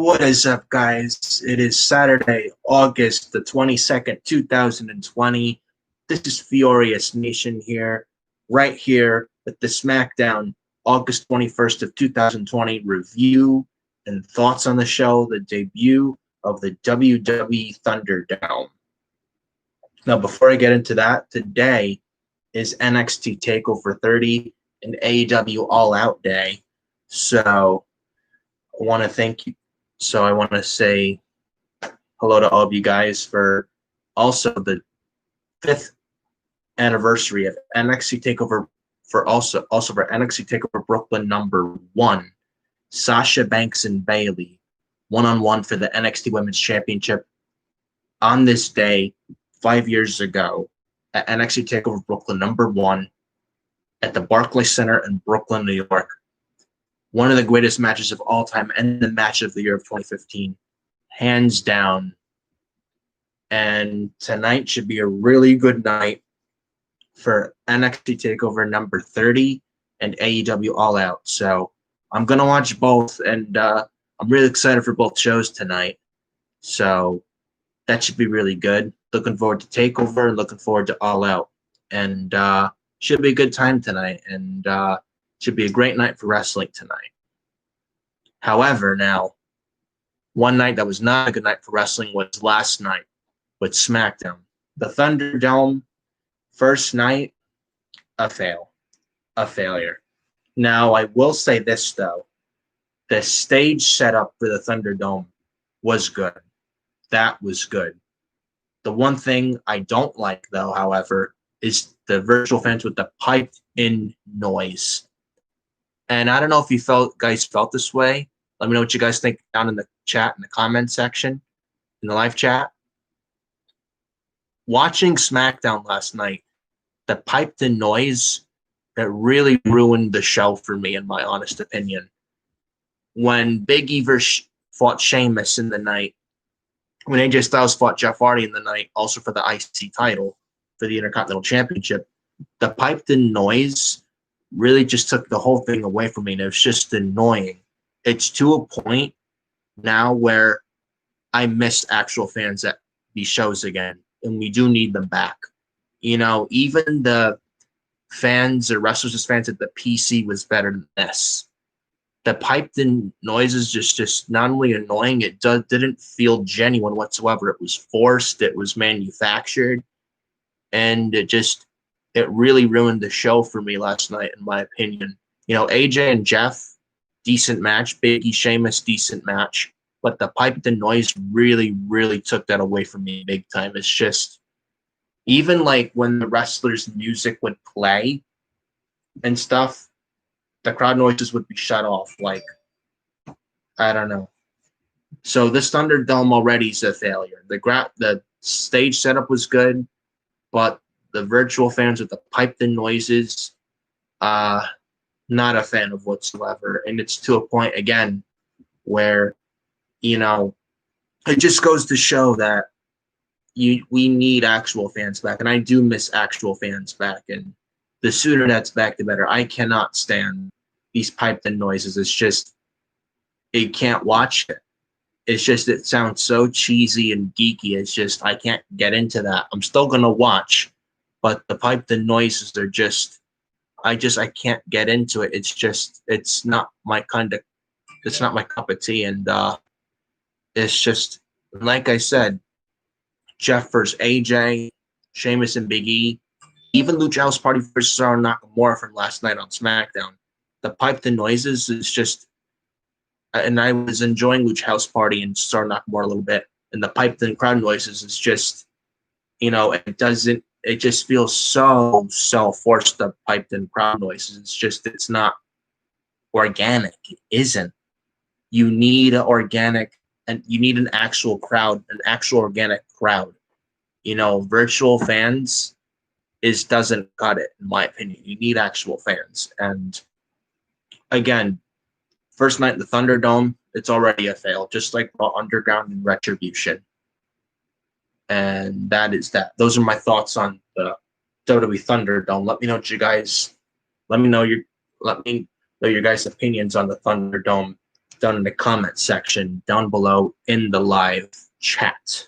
What is up, guys? It is Saturday, August the 22nd, 2020. This is Furious Nation right here with the SmackDown August 21st of 2020 review and thoughts on the show, the debut of the WWE Thunderdome. Now, before I get into that, today is NXT TakeOver 30 and AEW All Out Day. So I want to say hello to all of you guys for also the 5th anniversary of NXT TakeOver for NXT TakeOver Brooklyn #1. Sasha Banks and Bayley one-on-one for the NXT Women's Championship on this day 5 years ago at NXT TakeOver Brooklyn #1 at the Barclays Center in Brooklyn, New York. One of the greatest matches of all time and the match of the year of 2015, hands down. And tonight should be a really good night for NXT TakeOver number 30 and AEW All Out. So I'm going to watch both, and I'm really excited for both shows tonight. So that should be really good. Looking forward to TakeOver and looking forward to All Out. And should be a good time tonight, and should be a great night for wrestling tonight. However, now, one night that was not a good night for wrestling was last night with SmackDown. The Thunderdome, first night, a failure. Now, I will say this, though. The stage setup for the Thunderdome was good. That was good. The one thing I don't like, though, however, is the virtual fans with the piped-in noise. And I don't know if you guys felt this way. Let me know what you guys think down in the chat, in the comment section, in the live chat. Watching SmackDown last night, the piped-in noise, it really ruined the show for me, in my honest opinion. When Big E fought Sheamus in the night, when AJ Styles fought Jeff Hardy in the night, also for the IC title, for the Intercontinental Championship, the piped-in noise really just took the whole thing away from me, and it was just annoying. It's to a point now where I miss actual fans at these shows again, and we do need them back. You know, even the fans or wrestlers' fans at the PC was better than this. The piped-in noise is just not only annoying, it didn't feel genuine whatsoever. It was forced, it was manufactured, and it really ruined the show for me last night, in my opinion. You know, AJ and Jeff, decent match. Big E, Sheamus, decent match. But the piped-in noise really, really took that away from me big time. It's just, even like when the wrestlers' music would play and stuff, the crowd noises would be shut off. Like, I don't know. So this Thunderdome already is a failure. The stage setup was good, but the virtual fans with the piped-in noises, not a fan of whatsoever. And it's to a point, again, where, you know, it just goes to show that we need actual fans back. And I do miss actual fans back. And the sooner that's back, the better. I cannot stand these piped-in noises. It's just, you can't watch it. It's just, it sounds so cheesy and geeky. It's just, I can't get into that. I'm still going to watch, but the piped-in noises are just, I can't get into it. It's not my cup of tea. And it's just, like I said, Jeff versus AJ, Sheamus and Big E, even Lucha House Party versus Cesaro Nakamura from last night on SmackDown. The piped-in noises is just, and I was enjoying Lucha House Party and Cesaro Nakamura a little bit, and the piped-in crowd noises is just, you know, it just feels so forced, the piped-in crowd noises. It's not organic. It isn't. You need you need an actual crowd, an actual organic crowd. You know, virtual fans doesn't cut it, in my opinion. You need actual fans. And again, first night in the Thunderdome, it's already a fail, just like Raw Underground and Retribution. And that is that. Those are my thoughts on the WWE Thunderdome. Let me know your guys' opinions on the Thunderdome down in the comment section down below in the live chat.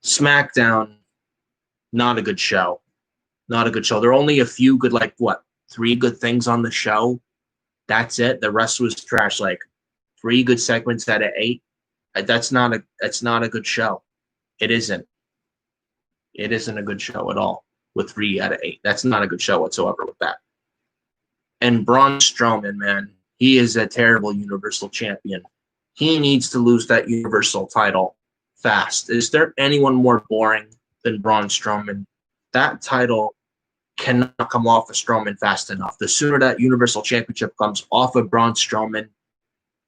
SmackDown, not a good show. Not a good show. There are only a few good, like, what, 3 good things on the show? That's it. The rest was trash. Like 3 good segments out of 8. That's not a good show. It isn't. It isn't a good show at all with 3 out of 8. That's not a good show whatsoever with that. And Braun Strowman, man, he is a terrible Universal Champion. He needs to lose that Universal title fast. Is there anyone more boring than Braun Strowman? That title cannot come off of Strowman fast enough. The sooner that Universal Championship comes off of Braun Strowman,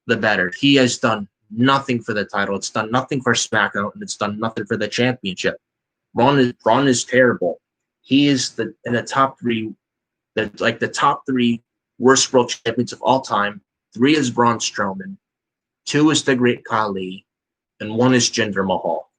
the better. He has done nothing for the title. It's done nothing for SmackDown, and it's done nothing for the championship. Braun is terrible. He is in the top 3, the top 3 worst world champions of all time. 3 is Braun Strowman, 2 is the Great Khali, and 1 is Jinder Mahal.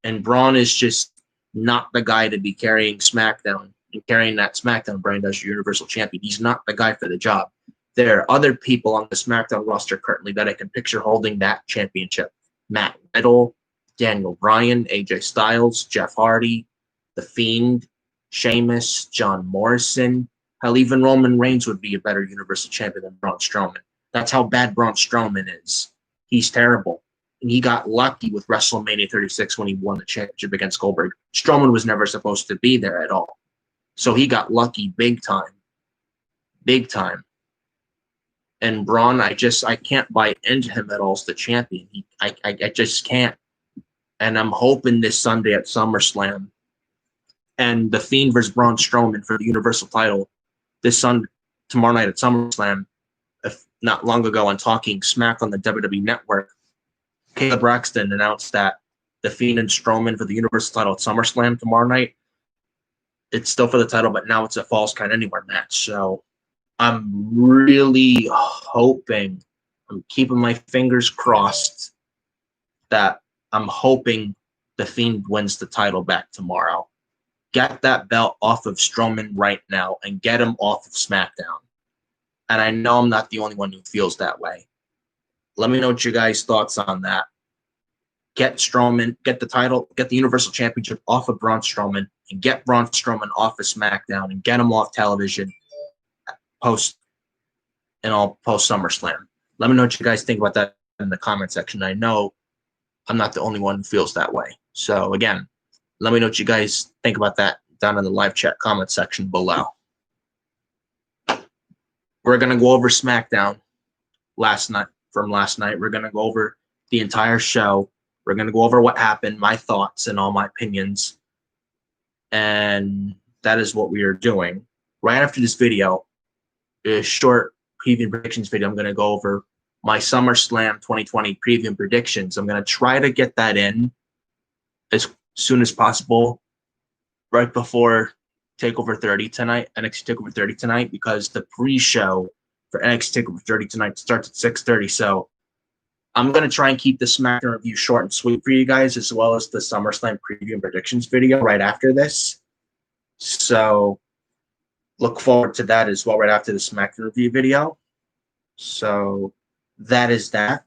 And Braun is just not the guy to be carrying SmackDown and carrying that SmackDown brand as your Universal Champion. He's not the guy for the job. There are other people on the SmackDown roster currently that I can picture holding that championship. Matt Riddle, Daniel Bryan, AJ Styles, Jeff Hardy, The Fiend, Sheamus, John Morrison. Hell, even Roman Reigns would be a better Universal Champion than Braun Strowman. That's how bad Braun Strowman is. He's terrible. And he got lucky with WrestleMania 36 when he won the championship against Goldberg. Strowman was never supposed to be there at all. So he got lucky big time. Big time. And Braun, I can't buy into him at all as the champion. I just can't. And I'm hoping this Sunday at SummerSlam and The Fiend versus Braun Strowman for the Universal title tomorrow night at SummerSlam. If not long ago on Talking Smack on the WWE Network, Caleb Braxton announced that The Fiend and Strowman for the Universal title at SummerSlam tomorrow night. It's still for the title, but now it's a Falls Count Anywhere match. So I'm really hoping, I'm keeping my fingers crossed that I'm hoping The Fiend wins the title back tomorrow. Get that belt off of Strowman right now and get him off of SmackDown. And I know I'm not the only one who feels that way. Let me know what you guys' thoughts on that. Get Strowman, get the title, get the Universal Championship off of Braun Strowman, and get Braun Strowman off of SmackDown and get him off television post SummerSlam. Let me know what you guys think about that in the comment section. I know I'm not the only one who feels that way. So again, let me know what you guys think about that down in the live chat comment section below. We're going to go over SmackDown last night. We're going to go over the entire show. We're going to go over what happened, my thoughts, and all my opinions. And that is what we are doing. Right after this video, a short preview and predictions video, I'm going to go over my SummerSlam 2020 preview and predictions. I'm going to try to get that in as soon as possible, right before TakeOver 30 tonight, NXT TakeOver 30 tonight, because the pre-show for NXT TakeOver 30 tonight starts at 6:30. So I'm going to try and keep the SmackDown review short and sweet for you guys, as well as the SummerSlam preview and predictions video right after this. So look forward to that as well right after the SmackDown review video. So that is that.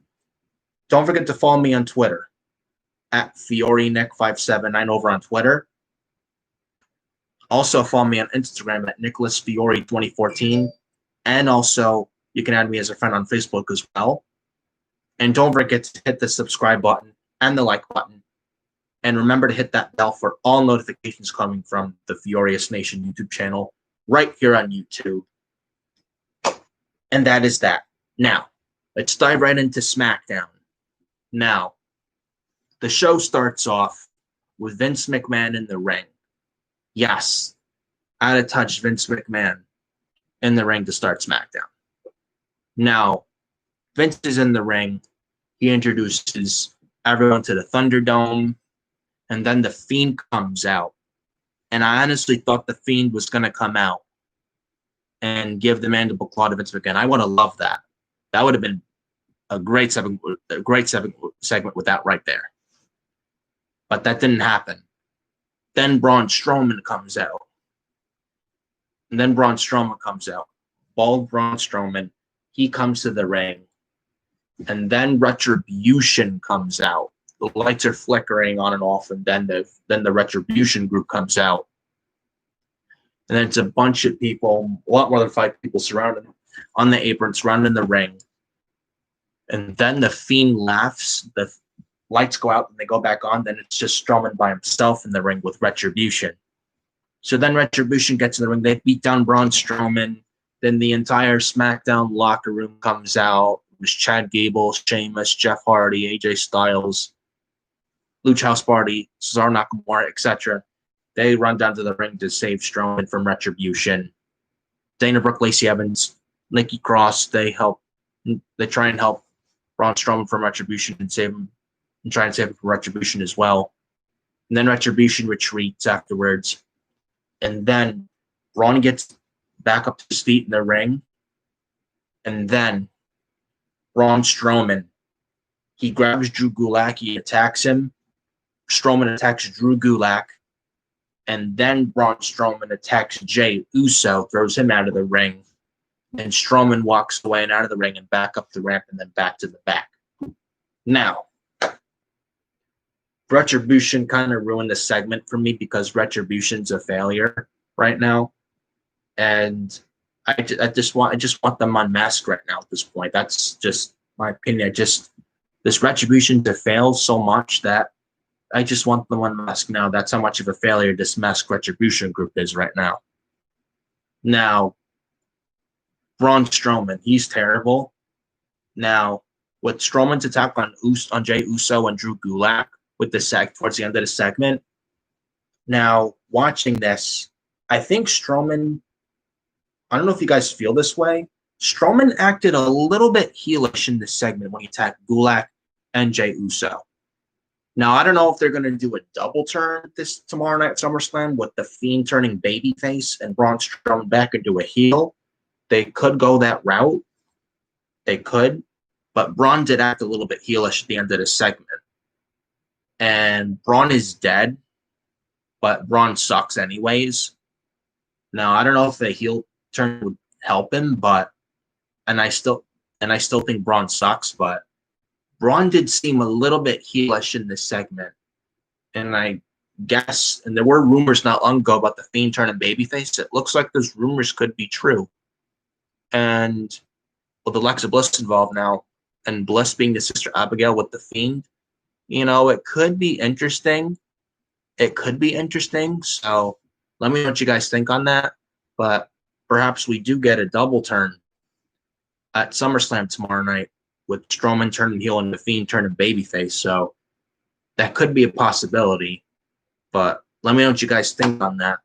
Don't forget to follow me on Twitter at FioriNick579 over on Twitter. Also follow me on Instagram at NicholasFiori2014. And also you can add me as a friend on Facebook as well. And don't forget to hit the subscribe button and the like button. And remember to hit that bell for all notifications coming from the Furious Nation YouTube channel right here on YouTube. And that is that. Now, let's dive right into SmackDown. Now, the show starts off with Vince McMahon in the ring. Yes, out of touch Vince McMahon in the ring to start SmackDown. Now, Vince is in the ring. He introduces everyone to the Thunderdome, and then the Fiend comes out. And I honestly thought the Fiend was going to come out and give the mandible claw to Vince McMahon. I would have loved that. That would have been a great segment with that right there. But that didn't happen. Then Braun Strowman comes out. And then Braun Strowman comes out. Bald Braun Strowman. he comes to the ring, and then Retribution comes out. The lights are flickering on and off, and then the Retribution group comes out. And then it's a bunch of people, a lot more than 5 people surrounding on the apron, surrounding the ring. And then the Fiend laughs, the lights go out and they go back on, then it's just Strowman by himself in the ring with Retribution. So then Retribution gets in the ring, they beat down Braun Strowman, then the entire SmackDown locker room comes out. It was Chad Gable, Sheamus, Jeff Hardy, AJ Styles, Lucha House Party, Cesaro Nakamura, etc. They run down to the ring to save Strowman from Retribution. Dana Brooke, Lacey Evans, Nikki Cross, they try and help Braun Strowman from Retribution and save him, and try and save him from Retribution as well. And then Retribution retreats afterwards. And then Braun gets back up to his feet in the ring. And then Braun Strowman, he grabs Drew Gulak, he attacks him. Strowman attacks Drew Gulak. And then Braun Strowman attacks Jey Uso, throws him out of the ring. And Strowman walks away and out of the ring and back up the ramp and then back to the back. Now, Retribution kind of ruined the segment for me because Retribution's a failure right now. And I just want them unmasked right now at this point. That's just my opinion. This Retribution to fail so much that I just want them unmasked now. That's how much of a failure this masked Retribution group is right now. Now, Braun Strowman, he's terrible. Now, with Strowman's attack on Jey Uso and Drew Gulak with the towards the end of the segment, now watching this, I think Strowman, I don't know if you guys feel this way, Strowman acted a little bit heelish in this segment when he attacked Gulak and Jey Uso. Now, I don't know if they're going to do a double turn this tomorrow night at SummerSlam with the Fiend turning babyface and Braun Strowman back into a heel. They could go that route. They could. But Braun did act a little bit heelish at the end of the segment. And Braun is dead, but Braun sucks anyways. Now, I don't know if the heel turn would help him, and I still think Braun sucks, but Braun did seem a little bit heelish in this segment. And I guess, and there were rumors not long ago about the Fiend turning babyface. It looks like those rumors could be true. And with Alexa Bliss involved now, and Bliss being the sister Abigail with the Fiend, it could be interesting. It could be interesting. So let me know what you guys think on that. But perhaps we do get a double turn at SummerSlam tomorrow night with Strowman turning heel and the Fiend turning babyface. So that could be a possibility. But let me know what you guys think on that.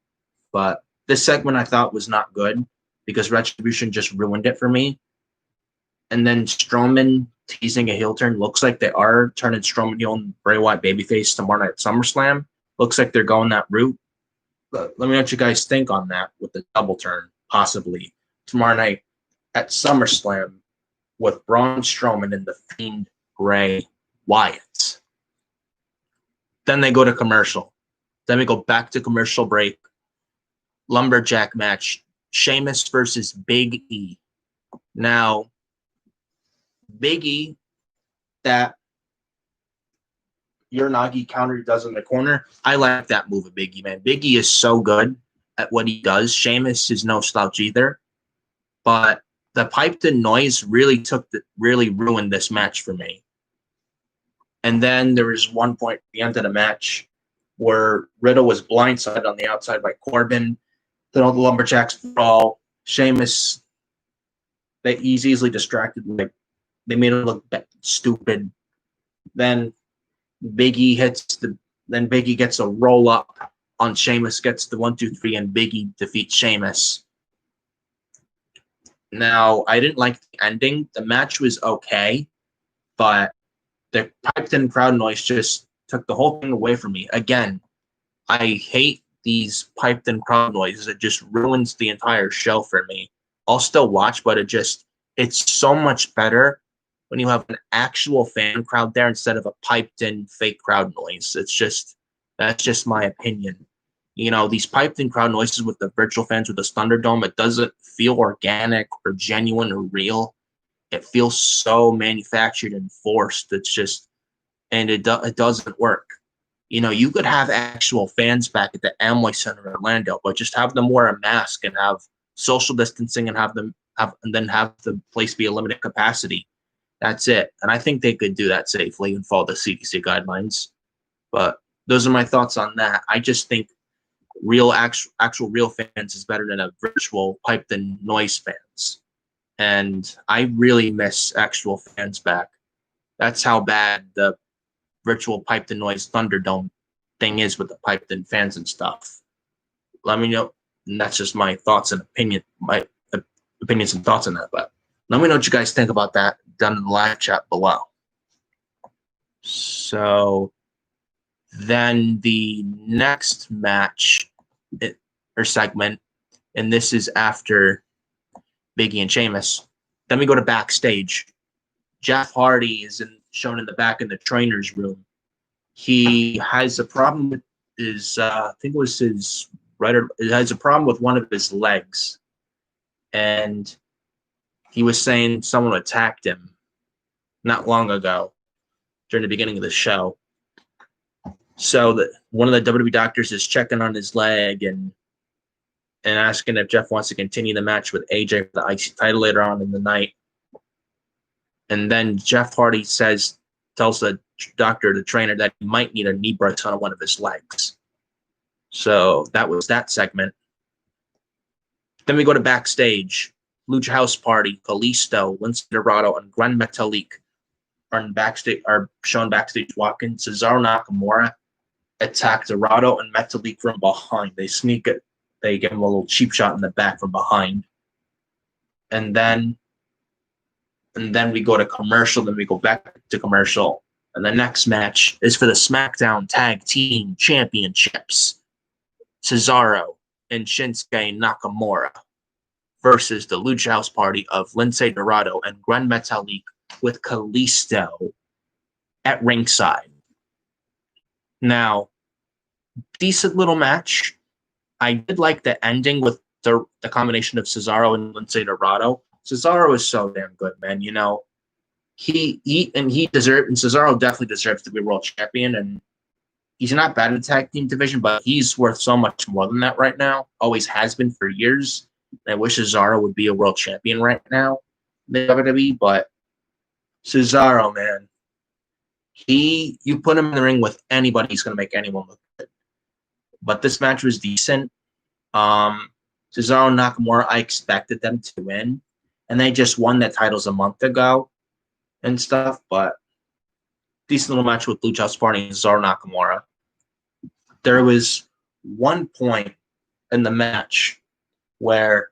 But this segment I thought was not good because Retribution just ruined it for me. And then Strowman teasing a heel turn. Looks like they are turning Strowman heel and Bray Wyatt babyface tomorrow night at SummerSlam. Looks like they're going that route. But let me know what you guys think on that with the double turn, possibly tomorrow night at SummerSlam with Braun Strowman and the Fiend Bray Wyatt. Then they go to commercial. Then we go back to commercial break. Lumberjack match. Sheamus versus Big E. Now, Big E, that Uranagi counter does in the corner, I like that move of Big E, man. Big E is so good at what he does. Sheamus is no slouch either. But the piped-in noise really ruined this match for me. And then there was one point at the end of the match where Riddle was blindsided on the outside by Corbin. Then all the Lumberjacks brawl. Sheamus, he's easily distracted. They made him look stupid. Then Big E gets a roll up on Sheamus, gets the 1, 2, 3, and Big E defeats Sheamus. Now, I didn't like the ending. The match was okay, but the piped-in crowd noise just took the whole thing away from me. Again, I hate these piped-in crowd noises. It just ruins the entire show for me. I'll still watch, but it's so much better when you have an actual fan crowd there instead of a piped-in fake crowd noise. That's just my opinion. These piped-in crowd noises with the virtual fans with the Thunderdome, it doesn't feel organic or genuine or real. It feels so manufactured and forced. It's just, and it doesn't work. You know, you could have actual fans back at the Amway Center in Orlando, but just have them wear a mask and have social distancing and then have the place be a limited capacity. That's it. And I think they could do that safely and follow the CDC guidelines. But those are my thoughts on that. I just think actual real fans is better than a virtual piped in noise fans. And I really miss actual fans back. That's how bad the virtual piped in noise Thunderdome thing is with the piped in fans and stuff. Let me know. And that's just my thoughts and opinions and thoughts on that. But let me know what you guys think about that down in the live chat below. So then the next match or segment, and this is after Biggie and Sheamus. Then we go to backstage. Jeff Hardy is shown in the back in the trainer's room. He has a problem with his, I think it was his right. It has a problem with one of his legs, and he was saying someone attacked him not long ago during the beginning of the show. So one of the WWE doctors is checking on his leg and asking if Jeff wants to continue the match with AJ for the IC title later on in the night. And then Jeff Hardy tells the doctor, the trainer, that he might need a knee brace on one of his legs. So that was that segment. Then we go to backstage. Lucha House Party, Kalisto, Lince Dorado, and Gran Metalik are shown backstage walking. Cesaro Nakamura attack Dorado and Metalik from behind. They sneak it. They give him a little cheap shot in the back from behind. And then we go to commercial. Then we go back to commercial. And the next match is for the SmackDown Tag Team Championships. Cesaro and Shinsuke Nakamura versus the Lucha House Party of Lince Dorado and Gran Metalik with Kalisto at ringside. Now, decent little match. I did like the ending with the combination of Cesaro and Lince Dorado. Cesaro is so damn good, man. You know, Cesaro definitely deserves to be world champion, and he's not bad in the tag team division, but he's worth so much more than that right now. Always has been for years. And I wish Cesaro would be a world champion right now in the WWE, but Cesaro, man, you put him in the ring with anybody, he's going to make anyone look good. But this match was decent. Cesaro and Nakamura, I expected them to win, and they just won their titles a month ago and stuff, but decent little match with Lucha House Party and Cesaro Nakamura. There was one point in the match where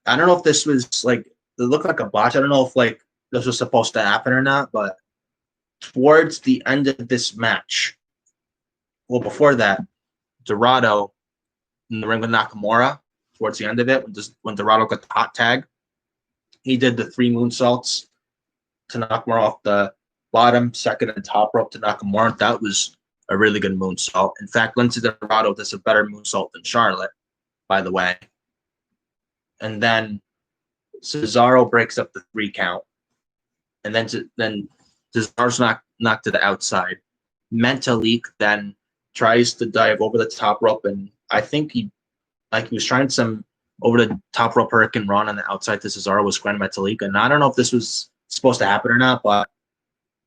I don't know if this was like, it looked like a botch. I don't know if like this was supposed to happen or not, but towards the end of this match, well, before that, Dorado in the ring with Nakamura, towards the end of it, when Dorado got the hot tag, he did the 3 moonsaults to Nakamura off the bottom, second, and top rope to Nakamura. That was a really good moonsault. In fact, Lince Dorado does a better moonsault than Charlotte, by the way. And then Cesaro breaks up the 3 count. And then Cesaro's knocked to the outside. Metalik then tries to dive over the top rope, and I think he was trying some over the top rope Hurricane Run on the outside to Cesaro with Gran Metalik. And I don't know if this was supposed to happen or not, but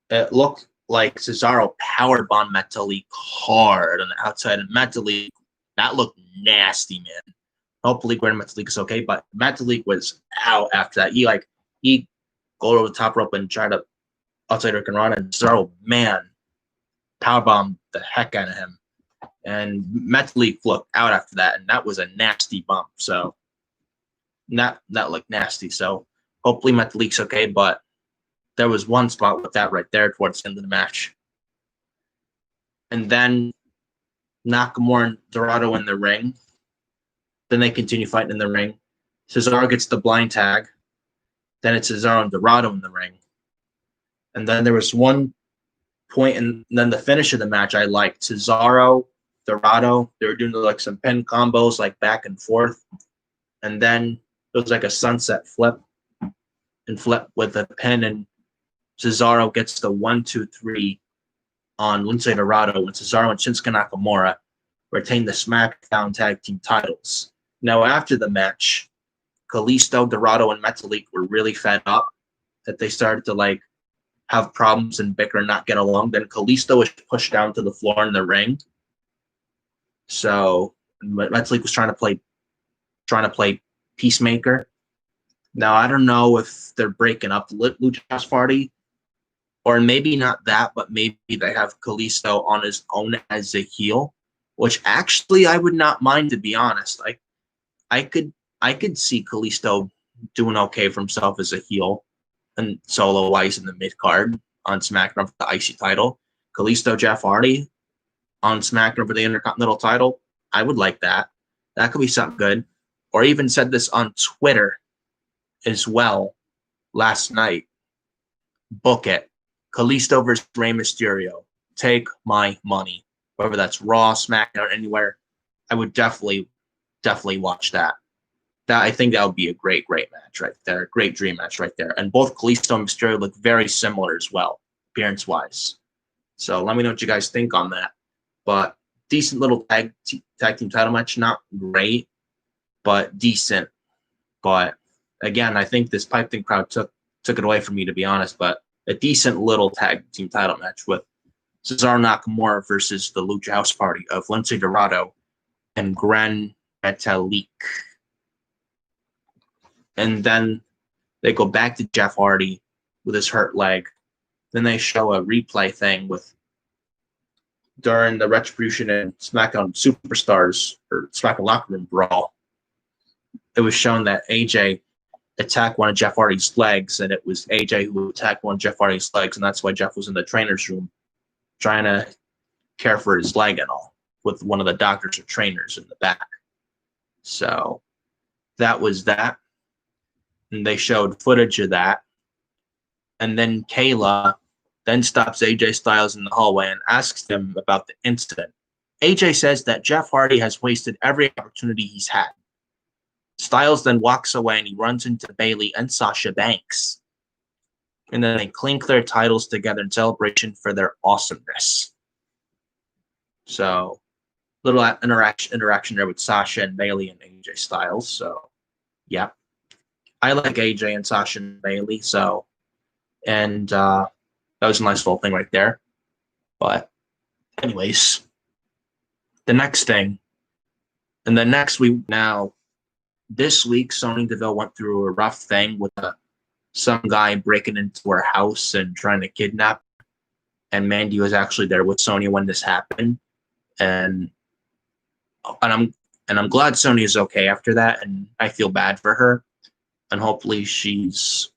it looked like Cesaro powerbombed Metalik hard on the outside, and Metalik, that looked nasty, man. Hopefully Gran Metalik is okay, but Metalik was out after that. He go over the top rope and try to outside Hurricane Run, and Cesaro, man, powerbombed the heck out of him. And Metalik looked out after that, and that was a nasty bump. So that looked nasty. So hopefully Metalik's okay, but there was one spot with that right there towards the end of the match. And then Nakamura and Dorado in the ring. Then they continue fighting in the ring. Cesaro gets the blind tag. Then it's Cesaro and Dorado in the ring. And then there was one point, and then the finish of the match I liked. Cesaro, Dorado, they were doing like some pin combos, like back and forth. And then it was like a sunset flip. and flip with a pin, and Cesaro gets the 1-2-3 on Lince Dorado, and Cesaro and Shinsuke Nakamura retain the SmackDown Tag Team titles. Now, after the match, Kalisto, Dorado, and Metalik were really fed up that they started to like have problems and bicker and not get along. Then Kalisto was pushed down to the floor in the ring. So Metalik was trying to play peacemaker. Now I don't know if they're breaking up the Lucha House Party, or maybe not that, but maybe they have Kalisto on his own as a heel, which actually I would not mind, to be honest. I could see Kalisto doing okay for himself as a heel and solo wise in the mid card on SmackDown for the IC title. Kalisto, Jeff Hardy on SmackDown for the Intercontinental title. I would like that. That could be something good. Or even said this on Twitter as well last night. Book it. Kalisto versus Rey Mysterio. Take my money. Whether that's Raw, SmackDown, anywhere, I would definitely watch that. I think that would be a great match right there. A great dream match right there. And both Kalisto and Mysterio look very similar as well, appearance-wise. So let me know what you guys think on that. But decent little tag team title match. Not great, but decent. But again, I think this pipe thing crowd took it away from me, to be honest. But a decent little tag team title match with Cesaro Nakamura versus the Lucha House Party of Lince Dorado and Gran Metalik. And then they go back to Jeff Hardy with his hurt leg. Then they show a replay thing with during the Retribution and SmackDown Superstars or SmackDown Locker Room Brawl. It was shown that AJ attacked one of Jeff Hardy's legs, and it was AJ who attacked one of Jeff Hardy's legs, and that's why Jeff was in the trainer's room trying to care for his leg and all, with one of the doctors or trainers in the back. So that was that. And they showed footage of that. And then Kayla then stops AJ Styles in the hallway and asks him about the incident. AJ says that Jeff Hardy has wasted every opportunity he's had. Styles then walks away and he runs into Bayley and Sasha Banks. And then they clink their titles together in celebration for their awesomeness. So, little interaction there with Sasha and Bayley and AJ Styles. So, yeah. I like AJ and Sasha and Bayley. So, and that was a nice little thing right there. But, anyways, the next thing, and the next week now, this week, Sonya Deville went through a rough thing with some guy breaking into her house and trying to kidnap her. And Mandy was actually there with Sonya when this happened. And I'm glad Sonya is okay after that, and I feel bad for her. And hopefully she's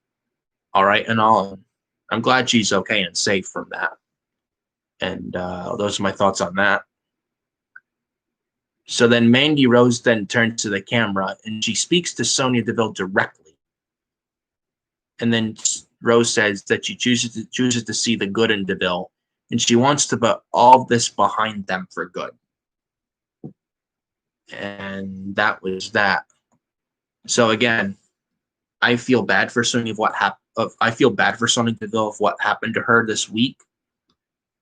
all right and all. I'm glad she's okay and safe from that. And those are my thoughts on that. So then Mandy Rose then turns to the camera and she speaks to Sonya Deville directly. And then Rose says that she chooses to see the good in Deville, and she wants to put all this behind them for good. And that was that. So again, I feel bad for Sonya I feel bad for Sonya Deville of what happened to her this week.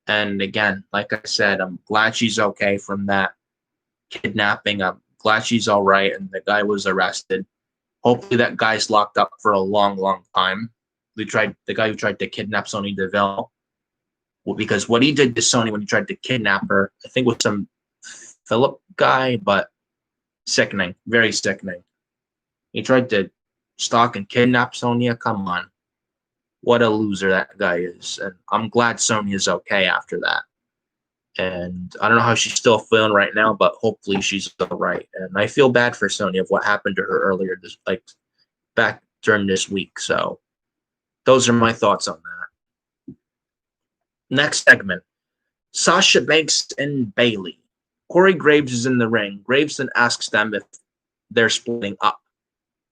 And again, like I said, I'm glad she's okay from that kidnapping. I'm glad she's all right, and the guy was arrested. Hopefully that guy's locked up for a long, long time. The guy who tried to kidnap Sonya Deville. Well, because what he did to Sonya when he tried to kidnap her, I think with some Philip guy, but sickening, very sickening. He tried to stalk and kidnap Sonya. Come on. What a loser that guy is. And I'm glad Sonya's okay after that. And I don't know how she's still feeling right now, but hopefully she's all right. And I feel bad for Sonya of what happened to her earlier, back during this week. So those are my thoughts on that. Next segment, Sasha Banks and Bayley. Corey Graves is in the ring. Graves then asks them if they're splitting up.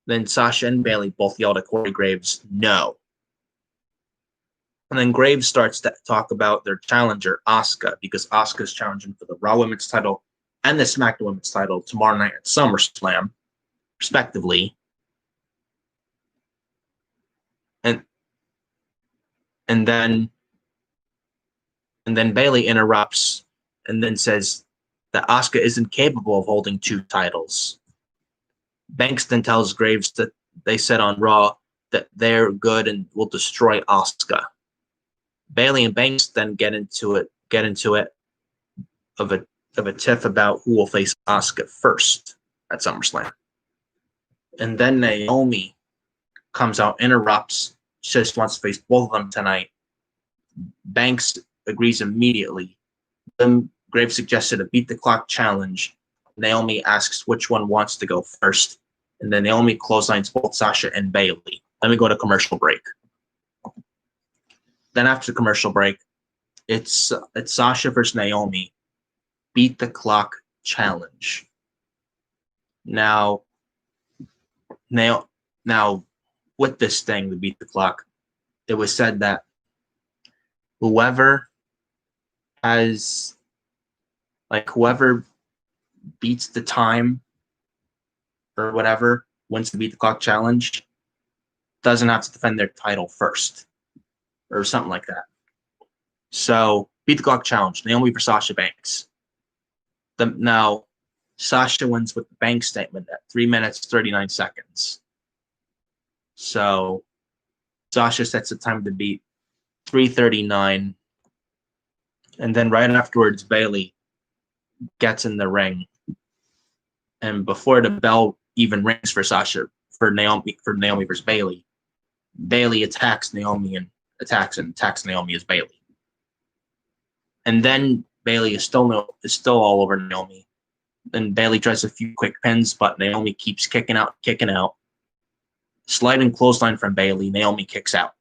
Then Sasha and Bayley both yelled at Corey Graves, no. And then Graves starts to talk about their challenger, Asuka, because Asuka's challenging for the Raw Women's title and the SmackDown Women's title tomorrow night at SummerSlam, respectively. And then Bayley interrupts and then says that Asuka isn't capable of holding 2 titles. Banks then tells Graves that they said on Raw that they're good and will destroy Asuka. Bayley and Banks then get into it of a tiff about who will face Asuka first at SummerSlam. And then Naomi comes out, interrupts, just wants to face both of them tonight. Banks agrees immediately. Then Graves suggested a beat the clock challenge. Naomi asks which one wants to go first. And then Naomi clotheslines both Sasha and Bayley. Then we go to commercial break. Then after the commercial break, it's Sasha versus Naomi. Beat the clock challenge. Now with this thing, the beat the clock, it was said that whoever beats the time or whatever wins the beat the clock challenge doesn't have to defend their title first or something like that. So beat the clock challenge, Naomi for Sasha Banks. Now Sasha wins with the Banks statement at 3 minutes 39 seconds. So Sasha sets the time to beat 3:39, and then right afterwards Bayley gets in the ring, and before the bell even rings for Naomi versus Bayley, Bayley attacks Naomi and attacks Naomi as Bayley, and then Bayley is still all over Naomi. And Bayley tries a few quick pins, but Naomi keeps kicking out. Sliding clothesline from Bayley, Naomi kicks out.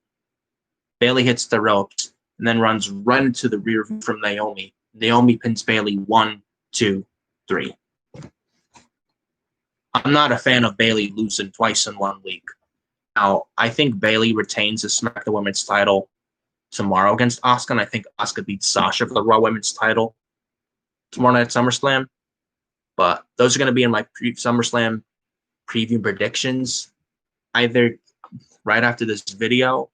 Bayley hits the ropes and then runs right into the rear view from Naomi. Naomi pins Bayley 1, 2, 3. I'm not a fan of Bayley losing twice in 1 week. Now, I think Bayley retains the SmackDown Women's title tomorrow against Asuka, and I think Asuka beats Sasha for the Raw Women's title tomorrow night at SummerSlam. But those are going to be in my SummerSlam preview predictions, either right after this video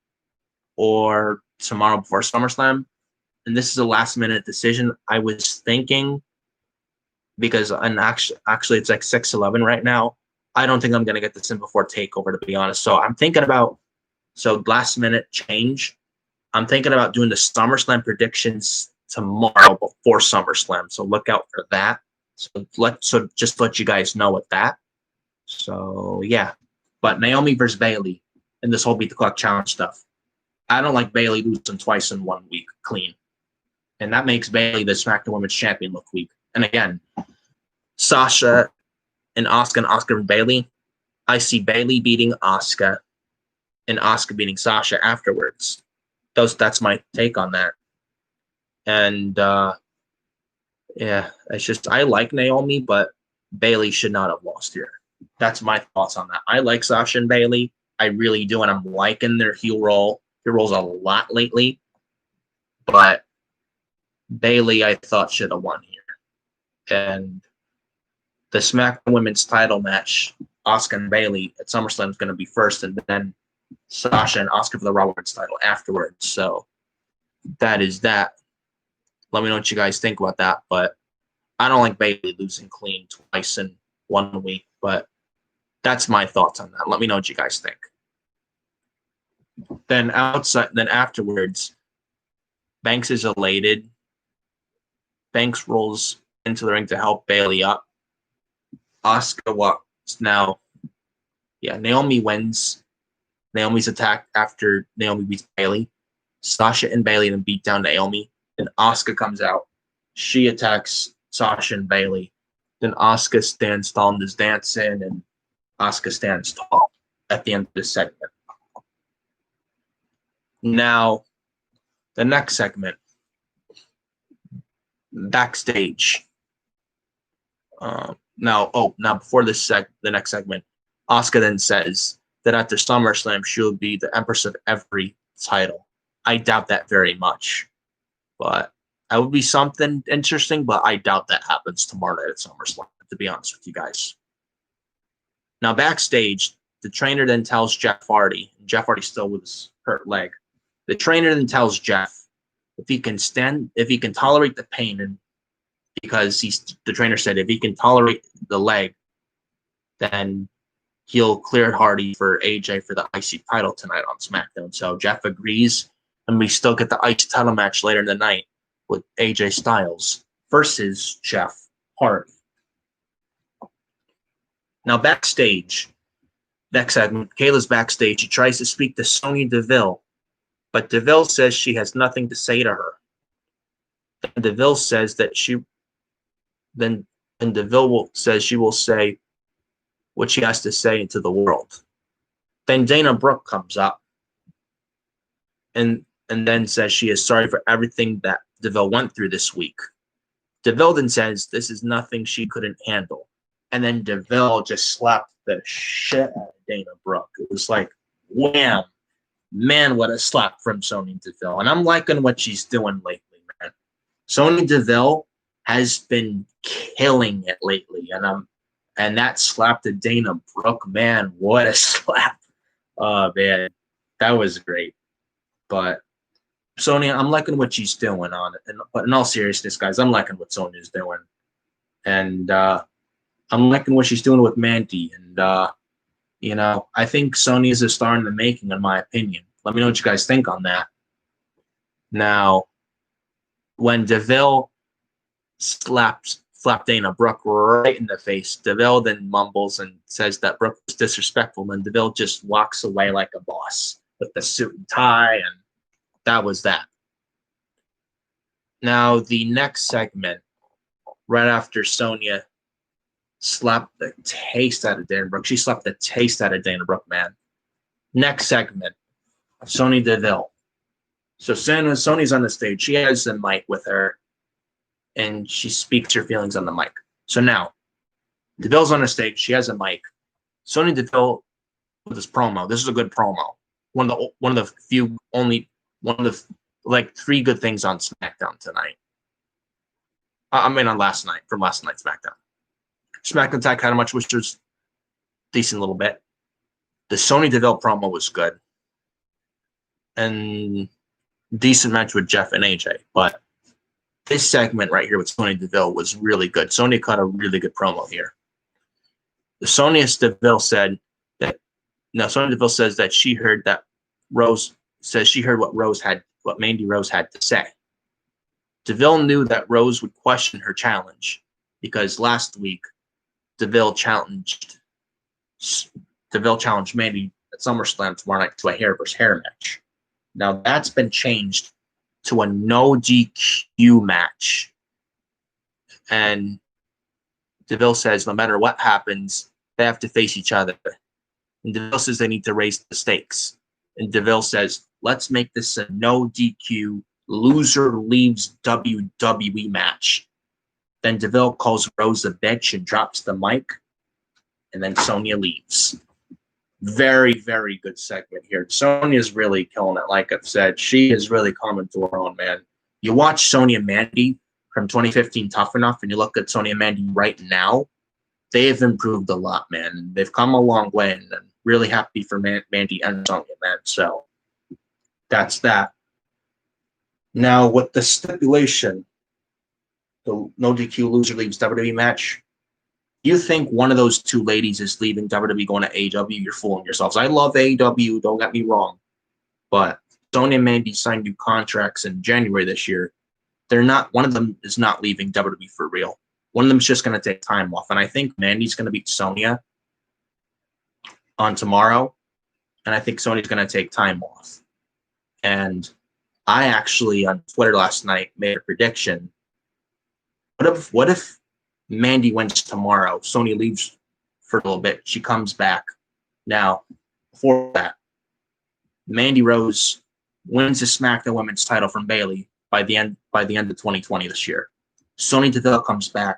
or tomorrow before SummerSlam. And this is a last-minute decision. I was thinking, because actually it's like 6:11 right now, I don't think I'm going to get this in before TakeOver, to be honest. So I'm thinking about, last-minute change. I'm thinking about doing the SummerSlam predictions tomorrow before SummerSlam. So look out for that. So just let you guys know with that. So yeah, but Naomi versus Bayley and this whole beat the clock challenge stuff. I don't like Bayley losing twice in 1 week clean, and that makes Bayley the SmackDown Women's Champion look weak. And again, Sasha and Asuka and Bayley. I see Bayley beating Asuka and Asuka beating Sasha afterwards. That's my take on that. And yeah, it's just I like Naomi, but Bayley should not have lost here. That's my thoughts on that. I like Sasha and Bayley. I really do, and I'm liking their heel roles a lot lately. But Bayley, I thought, should have won here. And the SmackDown Women's title match, Asuka and Bayley at SummerSlam is going to be first, and then Sasha and Asuka for the Raw Women's title afterwards. So that is that. Let me know what you guys think about that. But I don't like Bayley losing clean twice in 1 week. But that's my thoughts on that. Let me know what you guys think. Then afterwards, Banks is elated. Banks rolls into the ring to help Bayley up. Asuka walks now. Yeah, Naomi wins. Naomi's attacked after Naomi beats Bayley. Sasha and Bayley then beat down Naomi. Then Asuka comes out. She attacks Sasha and Bayley. Then Asuka stands tall and is dancing, and Asuka stands tall at the end of this segment. Now, the next segment, backstage. Now before the next segment, Asuka then says that after SummerSlam she'll be the Empress of every title. I doubt that very much, but that would be something interesting. But I doubt that happens tomorrow night at SummerSlam, to be honest with you guys. Now backstage, the trainer then tells Jeff Hardy, and Jeff Hardy's still with his hurt leg, The trainer then tells Jeff if he can tolerate the pain, and because the trainer said if he can tolerate the leg, then he'll clear Hardy for AJ for the IC title tonight on SmackDown. So Jeff agrees, and we still get the IC title match later in the night with AJ Styles versus Jeff Hardy. Now backstage, next segment, Kayla's backstage. She tries to speak to Sonya Deville, but Deville says she has nothing to say to her. Then Deville says that says she will say what she has to say to the world. Then Dana Brooke comes up and then says she is sorry for everything that Deville went through this week. Deville then says this is nothing she couldn't handle. And then Deville just slapped the shit out of Dana Brooke. It was like, wham. Man, what a slap from Sonya Deville. And I'm liking what she's doing lately, man. Sonya Deville has been killing it lately. And that slap to Dana Brooke, man, what a slap. Oh, man, that was great. But Sonya, I'm liking what she's doing on it. But in all seriousness, guys, I'm liking what Sonya's doing. And I'm liking what she's doing with Mandy. And, I think Sonya is a star in the making, in my opinion. Let me know what you guys think on that. Now, when Deville slapped Dana Brooke right in the face, Deville then mumbles and says that Brooke was disrespectful, and Deville just walks away like a boss with the suit and tie, and that was that. Now, the next segment, right after Sonya slapped the taste out of Dana Brooke. She slapped the taste out of Dana Brooke, man. Next segment, Sonya Deville. So Sonya's on the stage. She has the mic with her, and she speaks her feelings on the mic. So now, Deville's on the stage. She has a mic. Sonya Deville with this promo. This is a good promo. One of the three good things on SmackDown tonight. On last night, from last night's SmackDown. SmackDown Tag Title match, which was decent a little bit. The Sonya Deville promo was good. And decent match with Jeff and AJ. But this segment right here with Sonya Deville was really good. Sonya cut a really good promo here. Sonya Deville says that she heard that Rose says she heard what Mandy Rose had to say. Deville knew that Rose would question her challenge because last week Deville challenged Mandy at SummerSlam tomorrow night to a hair versus hair match. Now that's been changed to a no DQ match. And Deville says no matter what happens, they have to face each other. And Deville says they need to raise the stakes. And Deville says, let's make this a no DQ, loser leaves WWE match. Then Deville calls Rose a bitch and drops the mic. And then Sonya leaves. Very, very good segment here. Sonya's really killing it. Like I've said, she is really coming to her own, man. You watch Sonya and Mandy from 2015 Tough Enough, and you look at Sonya and Mandy right now, they've improved a lot, man. They've come a long way, and I'm really happy for Mandy and Sonya, man. So that's that. Now, with the stipulation, the no DQ loser leaves WWE match, you think one of those two ladies is leaving WWE going to AEW, you're fooling yourselves. I love AEW, don't get me wrong. But Sonya and Mandy signed new contracts in January this year. One of them is not leaving WWE for real. One of them is just going to take time off. And I think Mandy's going to beat Sonya on tomorrow. And I think Sonya's going to take time off. And I actually, on Twitter last night, made a prediction. What if Mandy wins tomorrow? Sonya leaves for a little bit. She comes back. Now, before that, Mandy Rose wins the SmackDown Women's title from Bayley by the end of 2020 this year. Sonya Deville comes back,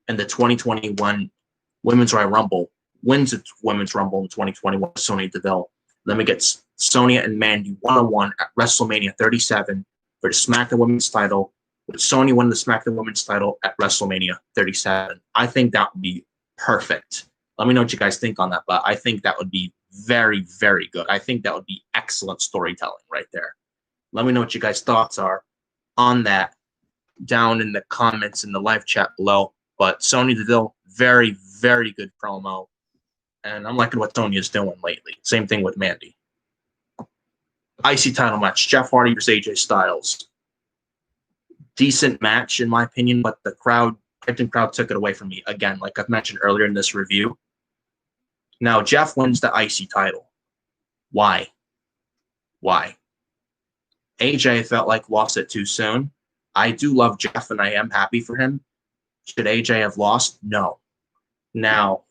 and the 2021 Women's Royal Rumble wins the Women's Rumble in 2021 with Sonya Deville. Then we get Sonya and Mandy one-on-one at WrestleMania 37 for the SmackDown Women's title, with Sonya winning the SmackDown Women's title at WrestleMania 37. I think that would be perfect. Let me know what you guys think on that, but I think that would be very, very good. I think that would be excellent storytelling right there. Let me know what you guys' thoughts are on that down in the comments in the live chat below. But Sonya Deville, very, very good promo. And I'm liking what Sonya's doing lately. Same thing with Mandy. IC title match, Jeff Hardy versus AJ Styles. Decent match, in my opinion, but the crowd took it away from me. Again, like I've mentioned earlier in this review. Now, Jeff wins the IC title. Why? AJ felt like lost it too soon. I do love Jeff, and I am happy for him. Should AJ have lost? No. Now,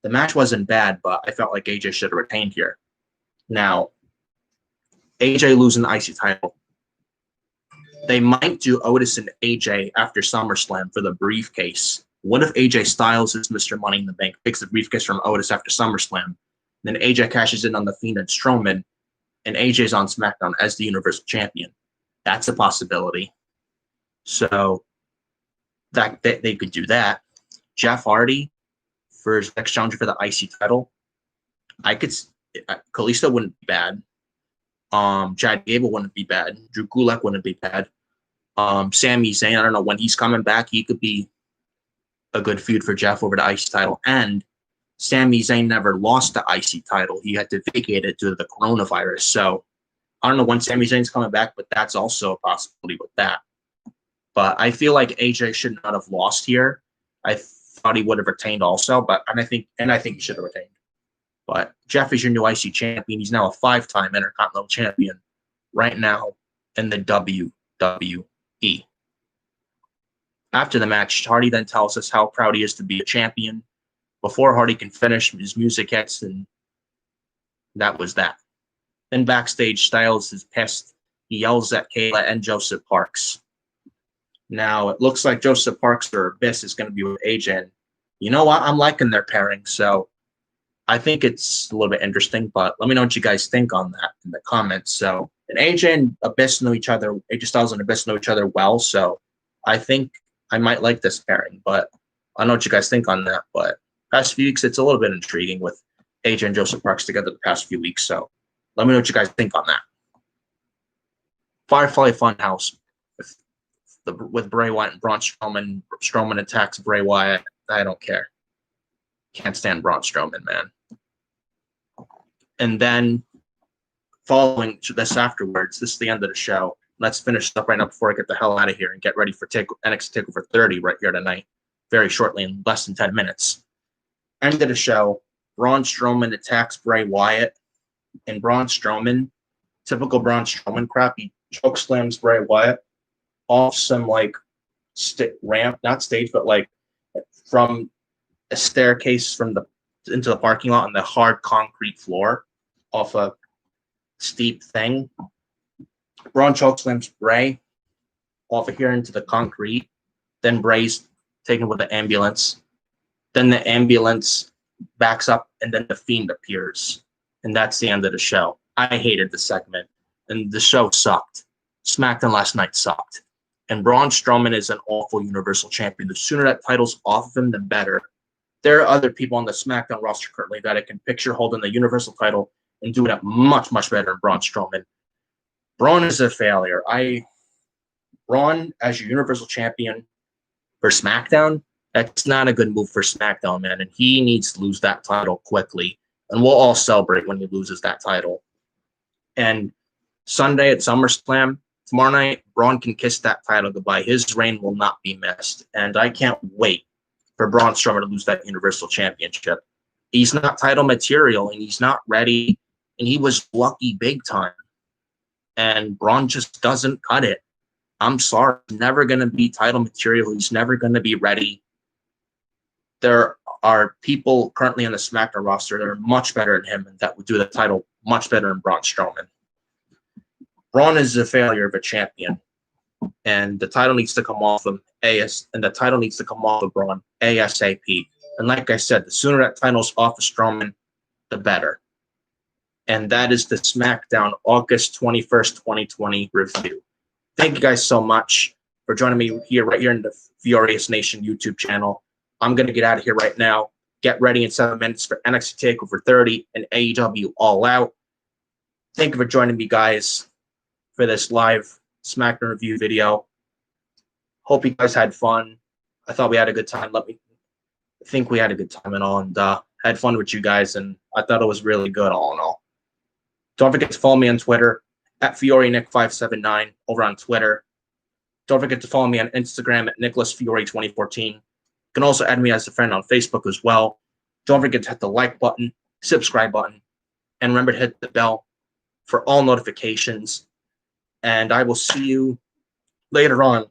the match wasn't bad, but I felt like AJ should have retained here. Now, AJ losing the IC title. They might do Otis and AJ after SummerSlam for the briefcase. What if AJ Styles is Mr. Money in the Bank, takes the briefcase from Otis after SummerSlam, then AJ cashes in on The Fiend and Strowman, and AJ's on SmackDown as the Universal Champion? That's a possibility. So that they could do that. Jeff Hardy for his next challenger for the IC title. Kalisto wouldn't be bad. Chad Gable wouldn't be bad. Drew Gulak wouldn't be bad. Sami Zayn, I don't know when he's coming back, he could be a good feud for Jeff over the IC title. And Sami Zayn never lost the IC title. He had to vacate it due to the coronavirus. So I don't know when Sami Zayn's coming back, but that's also a possibility with that. But I feel like AJ should not have lost here. I thought he would have retained also, and I think he should have retained. But Jeff is your new IC champion. He's now a 5-time Intercontinental Champion right now in the WWE. After the match, Hardy then tells us how proud he is to be a champion. Before Hardy can finish, his music hits, and that was that. Then backstage, Styles is pissed. He yells at Kayla and Joseph Parks. Now, it looks like Joseph Parks or Abyss is going to be with AJ. And you know what? I'm liking their pairing, so I think it's a little bit interesting, but let me know what you guys think on that in the comments. So, and AJ and Abyss know each other. AJ Styles and Abyss know each other well, so I think I might like this pairing, but I don't know what you guys think on that. But past few weeks, it's a little bit intriguing with AJ and Joseph Parks together the past few weeks, so let me know what you guys think on that. Firefly Funhouse with Bray Wyatt and Braun Strowman. Strowman attacks Bray Wyatt. I don't care. Can't stand Braun Strowman, man. And then following this afterwards, this is the end of the show. Let's finish up right now before I get the hell out of here and get ready for NXT TakeOver 30 right here tonight, very shortly, in less than 10 minutes. End of the show, Braun Strowman attacks Bray Wyatt, and Braun Strowman, typical Braun Strowman crap, he chokeslams Bray Wyatt off some ramp, not stage, but from a staircase into the parking lot on the hard concrete floor off a steep thing. Braun chokeslams Bray off of here into the concrete. Then Bray's taken with the ambulance. Then the ambulance backs up, and then the Fiend appears. And that's the end of the show. I hated the segment, and the show sucked. SmackDown last night sucked. And Braun Strowman is an awful Universal Champion. The sooner that title's off of him, the better. There are other people on the SmackDown roster currently that I can picture holding the Universal title and doing it much, much better than Braun Strowman. Braun is a failure. Braun as your Universal Champion for SmackDown, that's not a good move for SmackDown, man. And he needs to lose that title quickly. And we'll all celebrate when he loses that title. And Sunday at SummerSlam, tomorrow night, Braun can kiss that title goodbye. His reign will not be missed. And I can't wait for Braun Strowman to lose that Universal Championship. He's not title material, and he's not ready, and he was lucky big time. And Braun just doesn't cut it. I'm sorry. He's never going to be title material. He's never going to be ready. There are people currently on the SmackDown roster that are much better than him and that would do the title much better than Braun Strowman. Braun is a failure of a champion, and the title needs to come off of Braun ASAP. And like I said, the sooner that title's off of Strowman, the better. And that is the SmackDown August 21st, 2020 review. Thank you guys so much for joining me right here in the Furious Nation YouTube channel. I'm going to get out of here right now. Get ready in 7 minutes for NXT TakeOver 30 and AEW All Out. Thank you for joining me, guys. for this live SmackDown review video. Hope you guys had fun. I thought we had a good time. I think we had a good time and all, and had fun with you guys, and I thought it was really good all in all. Don't forget to follow me on Twitter at FioreNick579 over on Twitter. Don't forget to follow me on Instagram at NicholasFiore2014. You can also add me as a friend on Facebook as well. Don't forget to hit the like button, subscribe button, and remember to hit the bell for all notifications. And I will see you later on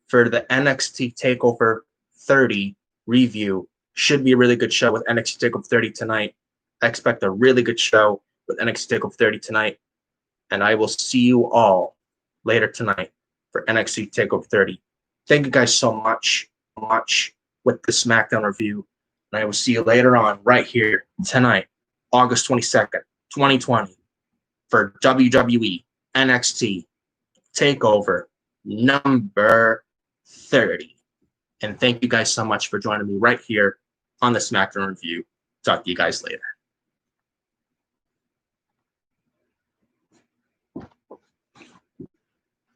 for the NXT TakeOver 30 review. Should be a really good show with NXT TakeOver 30 tonight. I expect a really good show with NXT TakeOver 30 tonight. And I will see you all later tonight for NXT TakeOver 30. Thank you guys so much with the SmackDown review. And I will see you later on right here tonight, August 22nd, 2020, for WWE NXT TakeOver number 30. And thank you guys so much for joining me right here on the SmackDown review. Talk to you guys later.